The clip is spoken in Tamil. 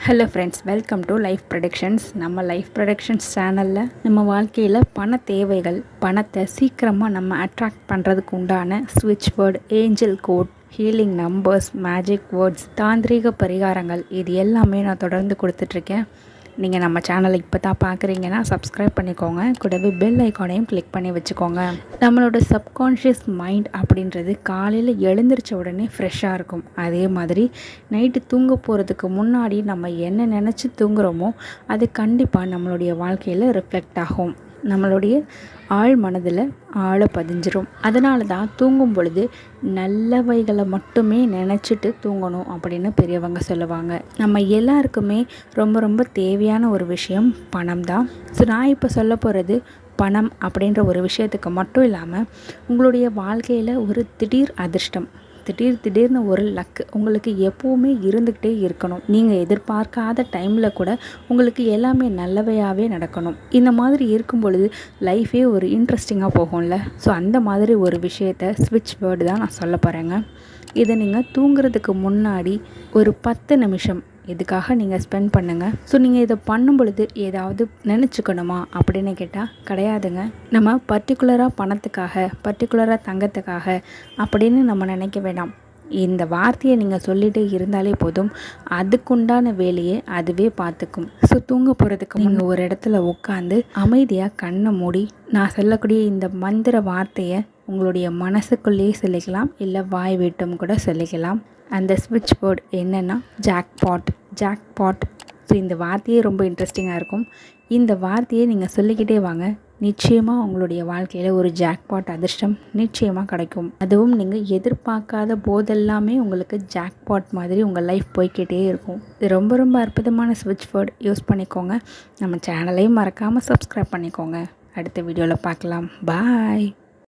Hello friends, welcome to life productions. நம்ம லைஃப் ப்ரொடக்ஷன்ஸ் சேனலில் நம்ம வாழ்க்கையில் பண தேவைகள், பணத்தை சீக்கிரமாக நம்ம அட்ராக்ட் பண்ணுறதுக்கு உண்டான ஸ்விட்ச் word, angel code, healing numbers, magic words, தாந்திரீக பரிகாரங்கள் இது எல்லாமே நான் தொடர்ந்து கொடுத்துட்ருக்கேன். நீங்கள் நம்ம சேனலை இப்போ தான் பார்க்குறீங்கன்னா சப்ஸ்கிரைப் பண்ணிக்கோங்க. கூடவே பெல் ஐக்கானையும் கிளிக் பண்ணி வச்சுக்கோங்க. நம்மளோட சப்கான்ஷியஸ் மைண்ட் அப்படின்றது காலையில் எழுந்திரிச்ச உடனே ஃப்ரெஷ்ஷாக இருக்கும். அதே மாதிரி நைட்டு தூங்க போகிறதுக்கு முன்னாடி நம்ம என்ன நினச்சி தூங்குகிறோமோ அது கண்டிப்பாக நம்மளுடைய வாழ்க்கையில் ரிஃப்ளெக்ட் ஆகும். நம்மளுடைய ஆழ் மனதில் ஆழ பதிஞ்சிரும். அதனால தான் தூங்கும் பொழுது நல்லவைகளை மட்டுமே நினச்சிட்டு தூங்கணும் அப்படின்னு பெரியவங்க சொல்லுவாங்க. நம்ம எல்லாருக்குமே ரொம்ப ரொம்ப தேவையான ஒரு விஷயம் பணம் தான். ஸோ நான் இப்போ சொல்ல போகிறது பணம் அப்படின்ற ஒரு விஷயத்துக்கு மட்டும் இல்லாமல் உங்களுடைய வாழ்க்கையில் ஒரு திடீர் அதிர்ஷ்டம், திடீர்னு ஒரு லக்கு உங்களுக்கு எப்போவுமே இருந்துக்கிட்டே இருக்கணும். நீங்கள் எதிர்பார்க்காத டைமில் கூட உங்களுக்கு எல்லாமே நல்லவையாகவே நடக்கணும். இந்த மாதிரி இருக்கும் பொழுது லைஃபே ஒரு இன்ட்ரெஸ்டிங்காக போகும்ல. ஸோ அந்த மாதிரி ஒரு விஷயத்தை ஸ்விட்ச் வேர்டு தான் நான் சொல்ல போகிறேங்க. இதை நீங்கள் தூங்குறதுக்கு முன்னாடி ஒரு 10 நிமிஷம் இதுக்காக நீங்கள் ஸ்பெண்ட் பண்ணுங்கள். ஸோ நீங்கள் இதை பண்ணும் பொழுது ஏதாவது நினச்சிக்கணுமா அப்படின்னு கேட்டால் கிடையாதுங்க. நம்ம பர்டிகுலராக பணத்துக்காக, பர்டிகுலராக தங்கத்துக்காக அப்படின்னு நம்ம நினைக்க வேண்டாம். இந்த வார்த்தையை நீங்கள் சொல்லிகிட்டே இருந்தாலே போதும், அதுக்குண்டான வேலையை அதுவே பார்த்துக்கும். ஸோ தூங்க போகிறதுக்கு நீங்கள் ஒரு இடத்துல உட்காந்து அமைதியாக கண்ணை மூடி நான் சொல்லக்கூடிய இந்த மந்திர வார்த்தையை உங்களுடைய மனசுக்குள்ளேயே சொல்லிக்கலாம், இல்லை வாய் விட்டும் கூட சொல்லிக்கலாம். அந்த ஸ்விட்ச் வேர்டு என்னென்னா ஜாக்பாட். ஸோ இந்த வார்த்தையே ரொம்ப இன்ட்ரெஸ்டிங்காக இருக்கும். இந்த வார்த்தையை நீங்கள் சொல்லிக்கிட்டே வாங்க, நிச்சயமாக உங்களுடைய வாழ்க்கையில் ஒரு ஜாக்பாட் அதிர்ஷ்டம் நிச்சயமாக கிடைக்கும். அதுவும் நீங்கள் எதிர்பார்க்காத போதெல்லாமே உங்களுக்கு ஜாக்பாட் மாதிரி உங்கள் லைஃப் போய்கிட்டே இருக்கும். இது ரொம்ப ரொம்ப அற்புதமான ஸ்விட்ச் வேர்டு. யூஸ் பண்ணிக்கோங்க. நம்ம சேனலையும் மறக்காமல் சப்ஸ்கிரைப் பண்ணிக்கோங்க. அடுத்த வீடியோவில் பார்க்கலாம். பாய்.